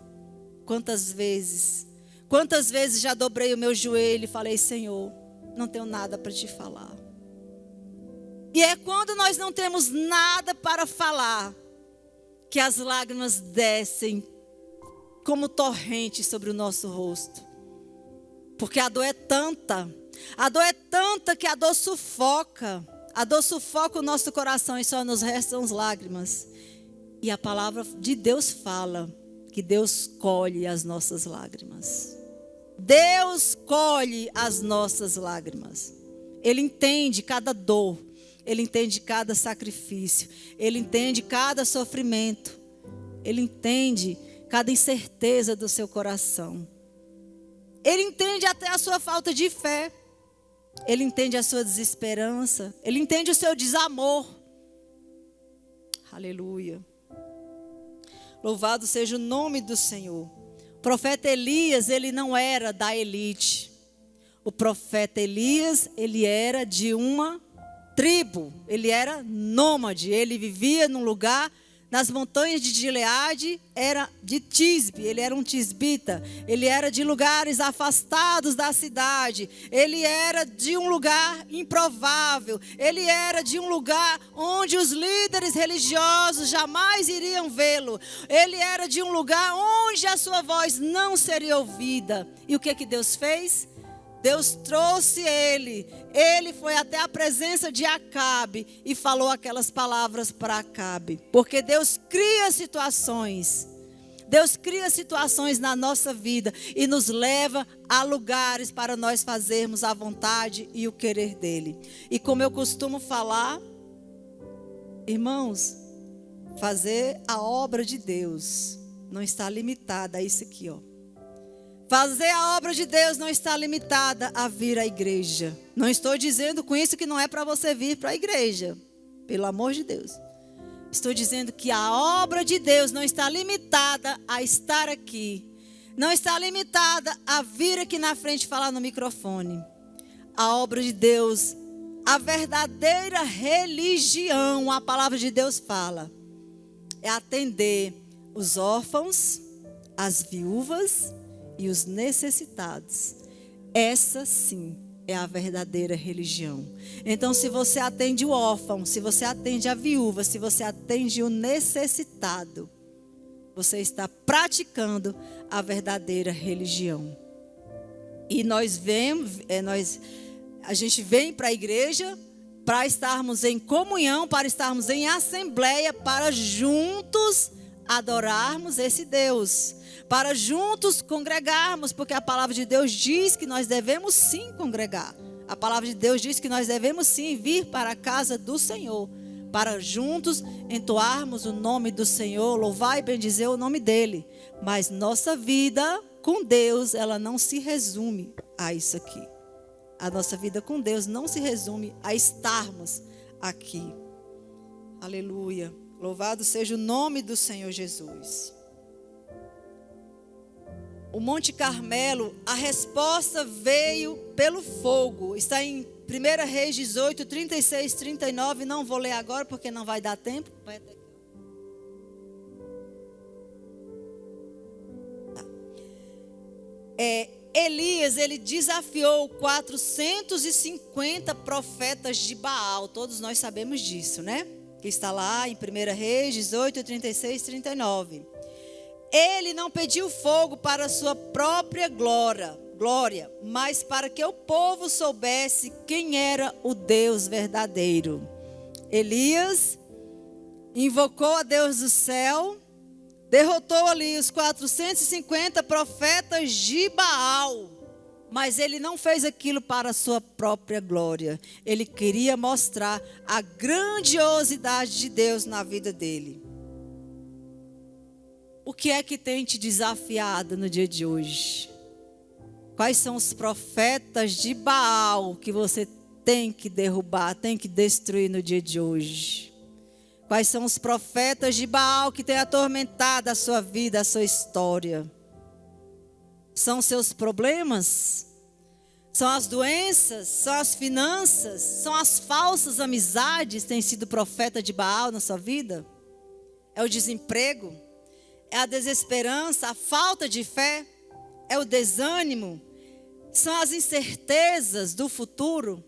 Quantas vezes já dobrei o meu joelho e falei: Senhor, não tenho nada para te falar. E é quando nós não temos nada para falar, que as lágrimas descem como torrente sobre o nosso rosto. Porque a dor é tanta que a dor sufoca. A dor sufoca o nosso coração e só nos restam as lágrimas. E a palavra de Deus fala que Deus colhe as nossas lágrimas. Deus colhe as nossas lágrimas. Ele entende cada dor. Ele entende cada sacrifício. Ele entende cada sofrimento. Ele entende cada incerteza do seu coração. Ele entende até a sua falta de fé. Ele entende a sua desesperança. Ele entende o seu desamor. Aleluia. Louvado seja o nome do Senhor. O profeta Elias, ele não era da elite. O profeta Elias, ele era de uma tribo. Ele era nômade. Ele vivia num lugar, nas montanhas de Gileade, era de Tisbe. Ele era um tisbita. Ele era de lugares afastados da cidade. Ele era de um lugar improvável. Ele era de um lugar onde os líderes religiosos jamais iriam vê-lo. Ele era de um lugar onde a sua voz não seria ouvida. E o que Deus fez? Deus trouxe ele. Ele foi até a presença de Acabe e falou aquelas palavras para Acabe. Porque Deus cria situações. Deus cria situações na nossa vida e nos leva a lugares para nós fazermos a vontade e o querer dele. E como eu costumo falar, irmãos, fazer a obra de Deus não está limitada a isso aqui, ó. Fazer a obra de Deus não está limitada a vir à igreja. Não estou dizendo com isso que não é para você vir para a igreja. Pelo amor de Deus. Estou dizendo que a obra de Deus não está limitada a estar aqui. Não está limitada a vir aqui na frente e falar no microfone. A obra de Deus, a verdadeira religião, a palavra de Deus fala, é atender os órfãos, as viúvas e os necessitados. Essa sim é a verdadeira religião. Então, se você atende o órfão, se você atende a viúva, se você atende o necessitado, você está praticando a verdadeira religião. E a gente vem para a igreja para estarmos em comunhão, para estarmos em assembleia, para juntos adorarmos esse Deus. Para juntos congregarmos, porque a palavra de Deus diz que nós devemos sim congregar. A palavra de Deus diz que nós devemos sim vir para a casa do Senhor, para juntos entoarmos o nome do Senhor, louvar e bendizer o nome dele. Mas nossa vida com Deus, ela não se resume a isso aqui. A nossa vida com Deus não se resume a estarmos aqui. Aleluia. Louvado seja o nome do Senhor Jesus. O Monte Carmelo, a resposta veio pelo fogo. Está em 1 Reis 18, 36, 39. Não vou ler agora porque não vai dar tempo. Elias, ele desafiou 450 profetas de Baal. Todos nós sabemos disso, né? Que está lá em 1 Reis 18, 36, 39. Ele não pediu fogo para a sua própria glória, mas para que o povo soubesse quem era o Deus verdadeiro. Elias invocou a Deus do céu, derrotou ali os 450 profetas de Baal, mas ele não fez aquilo para a sua própria glória. Ele queria mostrar a grandiosidade de Deus na vida dele. O que é que tem te desafiado no dia de hoje? Quais são os profetas de Baal que você tem que derrubar, tem que destruir no dia de hoje? Quais são os profetas de Baal que têm atormentado a sua vida, a sua história? São seus problemas? São as doenças? São as finanças? São as falsas amizades que têm sido profeta de Baal na sua vida? É o desemprego? É a desesperança, a falta de fé, é o desânimo, são as incertezas do futuro.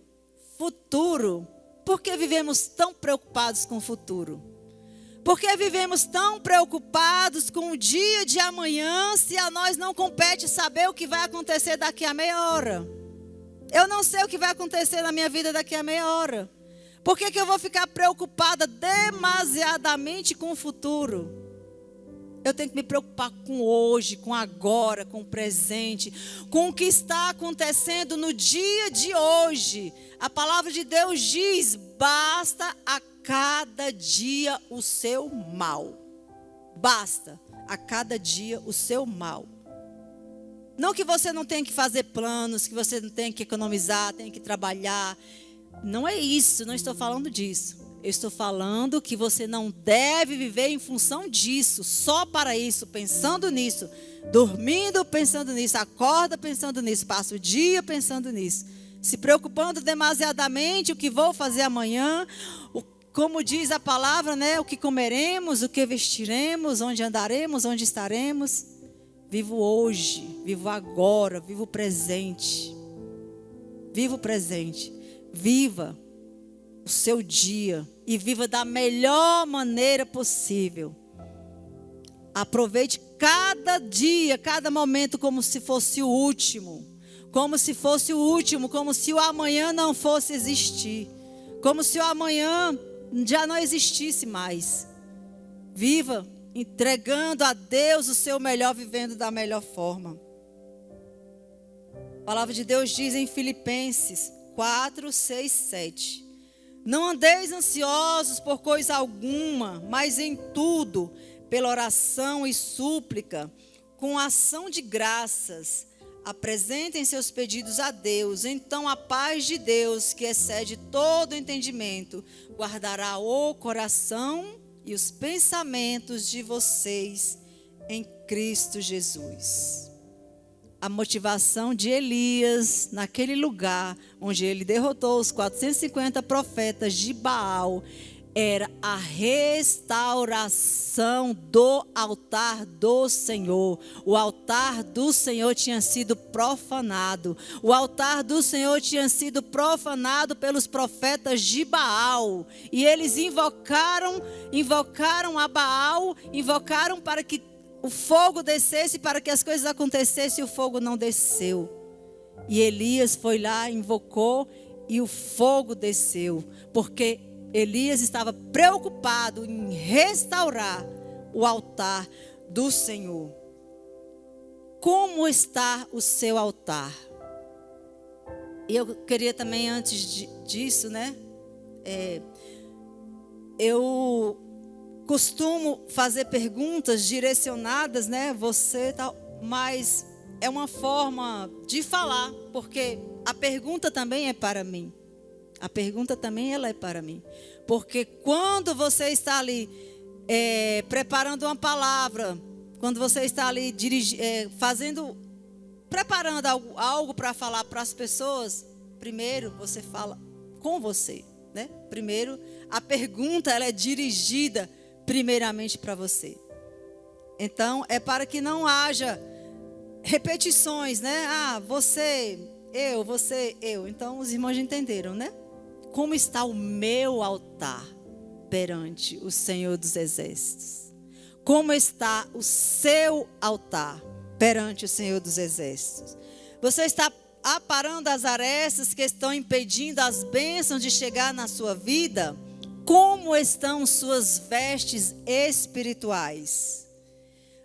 por que vivemos tão preocupados com o futuro? Por que vivemos tão preocupados com o dia de amanhã, se a nós não compete saber o que vai acontecer daqui a meia hora? Eu não sei o que vai acontecer na minha vida daqui a meia hora. Por que eu vou ficar preocupada demasiadamente com o futuro? Eu tenho que me preocupar com hoje, com agora, com o presente, com o que está acontecendo no dia de hoje. A palavra de Deus diz: basta a cada dia o seu mal. Basta a cada dia o seu mal. Não que você não tenha que fazer planos, que você não tenha que economizar, tenha que trabalhar. Não é isso, não estou falando disso. Eu estou falando que você não deve viver em função disso, só para isso, pensando nisso, dormindo pensando nisso, acorda pensando nisso, passa o dia pensando nisso, se preocupando demasiadamente o que vou fazer amanhã, como diz a palavra, né? O que comeremos, o que vestiremos, onde andaremos, onde estaremos. Vivo hoje, vivo agora, vivo o presente. Viva o presente, viva o seu dia e viva da melhor maneira possível. Aproveite cada dia, cada momento como se fosse o último. Como se fosse o último, como se o amanhã não fosse existir. Como se o amanhã já não existisse mais. Viva entregando a Deus o seu melhor, vivendo da melhor forma. A palavra de Deus diz em Filipenses 4, 6, 7. Não andeis ansiosos por coisa alguma, mas em tudo, pela oração e súplica, com ação de graças, apresentem seus pedidos a Deus. Então a paz de Deus, que excede todo entendimento, guardará o coração e os pensamentos de vocês em Cristo Jesus. A motivação de Elias, naquele lugar onde ele derrotou os 450 profetas de Baal, era a restauração do altar do Senhor. O altar do Senhor tinha sido profanado. O altar do Senhor tinha sido profanado pelos profetas de Baal. E eles invocaram a Baal, invocaram para que o fogo descesse, para que as coisas acontecessem, e o fogo não desceu. E Elias foi lá, invocou, e o fogo desceu, porque Elias estava preocupado em restaurar o altar do Senhor. Como está o seu altar? E eu queria também, antes disso, né? Eu costumo fazer perguntas direcionadas, né? Você tal, mas é uma forma de falar, porque a pergunta também é para mim. A pergunta também ela é para mim. Porque quando você está ali preparando uma palavra, quando você está ali preparando algo para falar para as pessoas, primeiro você fala com você, né? Primeiro a pergunta ela é dirigida primeiramente para você. Então é para que não haja repetições, né? Você, eu. Então os irmãos já entenderam, né? Como está o meu altar perante o Senhor dos Exércitos? Como está o seu altar perante o Senhor dos Exércitos? Você está aparando as arestas que estão impedindo as bênçãos de chegar na sua vida? Como estão suas vestes espirituais?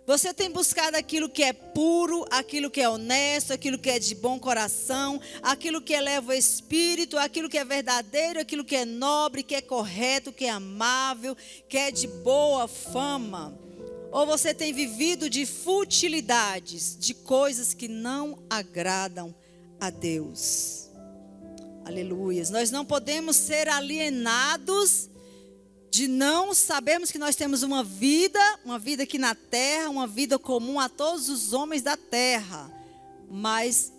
Você tem buscado aquilo que é puro, aquilo que é honesto, aquilo que é de bom coração, aquilo que eleva o espírito, aquilo que é verdadeiro, aquilo que é nobre, que é correto, que é amável, que é de boa fama? Ou você tem vivido de futilidades, de coisas que não agradam a Deus? Aleluias. Nós não podemos ser alienados de não sabermos que nós temos uma vida aqui na terra, uma vida comum a todos os homens da terra. Mas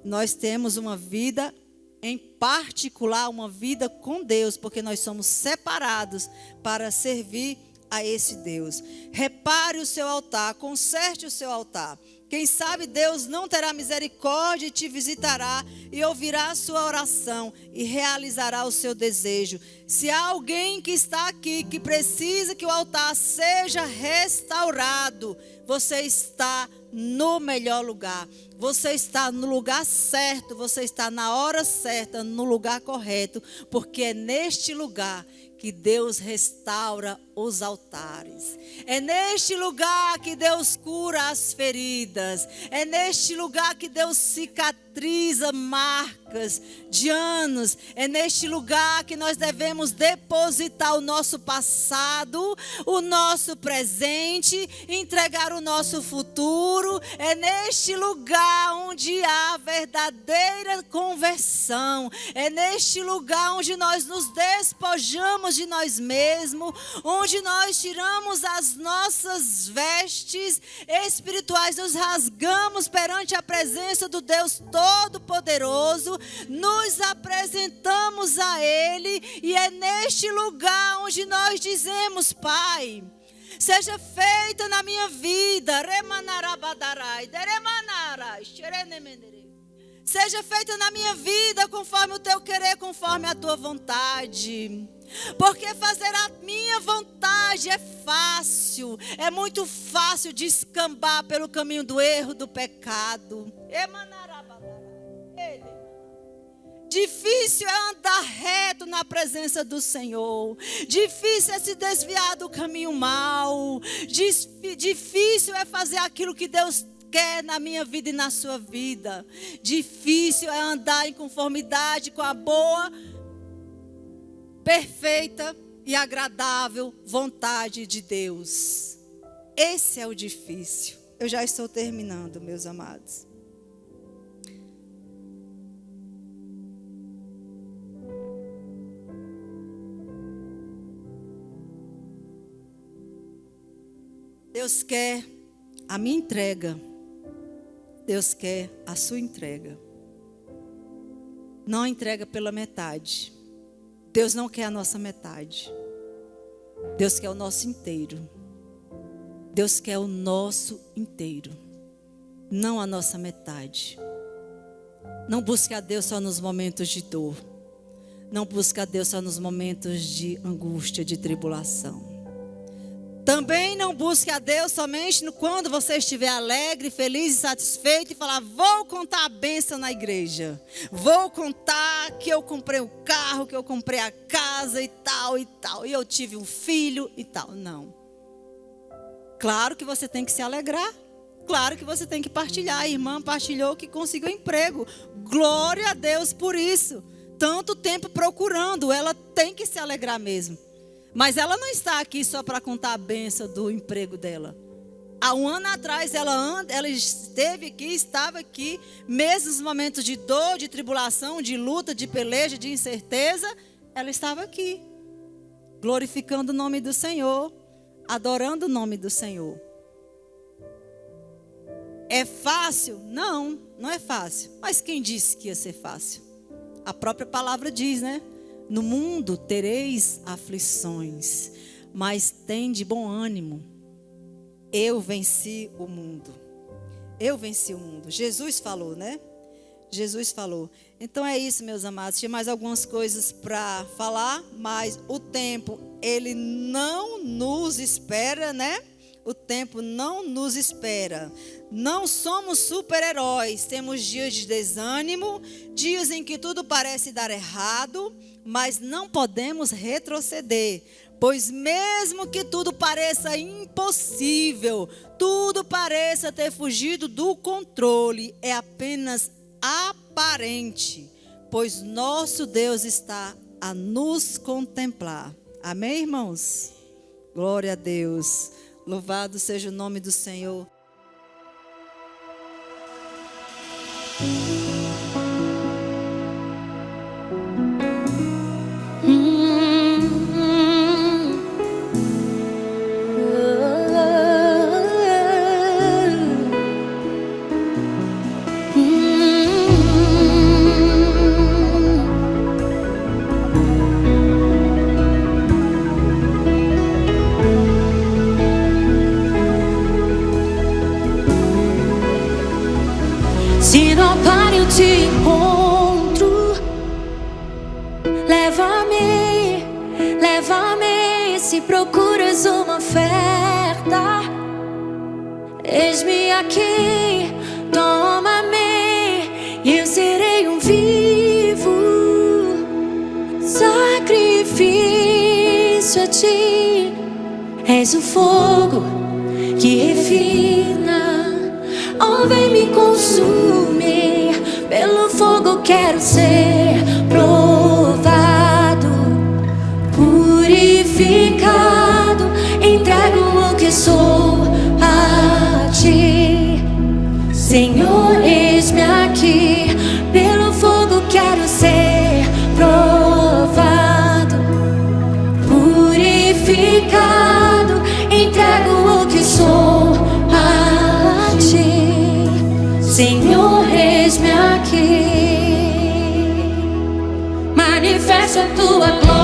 nós temos uma vida em particular, uma vida com Deus, porque nós somos separados para servir a esse Deus. Repare o seu altar, conserte o seu altar. Quem sabe Deus não terá misericórdia e te visitará e ouvirá a sua oração e realizará o seu desejo. Se há alguém que está aqui que precisa que o altar seja restaurado, você está no melhor lugar. Você está no lugar certo, você está na hora certa, no lugar correto, porque é neste lugar que Deus restaura os altares. É neste lugar que Deus cura as feridas. É neste lugar que Deus cicatriza marcas de anos. É neste lugar que nós devemos depositar o nosso passado, o nosso presente, entregar o nosso futuro. É neste lugar onde há verdadeira conversão. É neste lugar onde nós nos despojamos de nós mesmos, onde nós tiramos as nossas vestes espirituais, nos rasgamos perante a presença do Deus Todo-Poderoso, nos apresentamos a Ele, e é neste lugar onde nós dizemos: Pai, seja feita na minha vida, seja feita na minha vida conforme o teu querer, conforme a tua vontade. Porque fazer a minha vontade é fácil. É muito fácil descambar pelo caminho do erro, do pecado. Difícil é andar reto na presença do Senhor. Difícil é se desviar do caminho mau. Difícil é fazer aquilo que Deus quer na minha vida e na sua vida. Difícil é andar em conformidade com a boa, perfeita e agradável vontade de Deus. Esse é o difícil. Eu já estou terminando, meus amados. Deus quer a minha entrega. Deus quer a sua entrega. Não entrega pela metade. Deus não quer a nossa metade. Deus quer o nosso inteiro. Deus quer o nosso inteiro, não a nossa metade. Não busque a Deus só nos momentos de dor. Não busque a Deus só nos momentos de angústia, de tribulação. Também não busque a Deus somente quando você estiver alegre, feliz e satisfeito e falar: vou contar a bênção na igreja. Vou contar que eu comprei o carro, que eu comprei a casa e tal e tal. E eu tive um filho e tal. Não. Claro que você tem que se alegrar. Claro que você tem que partilhar. A irmã partilhou que conseguiu emprego. Glória a Deus por isso. Tanto tempo procurando. Ela tem que se alegrar mesmo. Mas ela não está aqui só para contar a bênção do emprego dela. Há um ano atrás ela esteve aqui, estava aqui, mesmo nos momentos de dor, de tribulação, de luta, de peleja, de incerteza, ela estava aqui, glorificando o nome do Senhor, adorando o nome do Senhor. É fácil? Não, não é fácil. Mas quem disse que ia ser fácil? A própria palavra diz, né? No mundo tereis aflições, mas tende bom ânimo. Eu venci o mundo. Eu venci o mundo. Jesus falou, né? Jesus falou. Então é isso, meus amados. Tinha mais algumas coisas para falar, mas o tempo, ele não nos espera, né? O tempo não nos espera. Não somos super-heróis. Temos dias de desânimo, dias em que tudo parece dar errado, mas não podemos retroceder. Pois mesmo que tudo pareça impossível, tudo pareça ter fugido do controle, é apenas aparente, pois nosso Deus está a nos contemplar. Amém, irmãos? Glória a Deus. Louvado seja o nome do Senhor. Se no altar eu te encontro, leva-me, leva-me. Se procuras uma oferta, eis-me aqui, toma-me, e eu serei um vivo sacrifício a ti. És o fogo que refina, oh, vem me consumir. Pelo fogo quero ser provado, purificado. Entrego o que sou a ti, Senhor, eis-me aqui. Pelo fogo quero ser provado, purificado. Entrego o que sou a ti, Senhor, eis-me aqui. Manifesta a tua glória.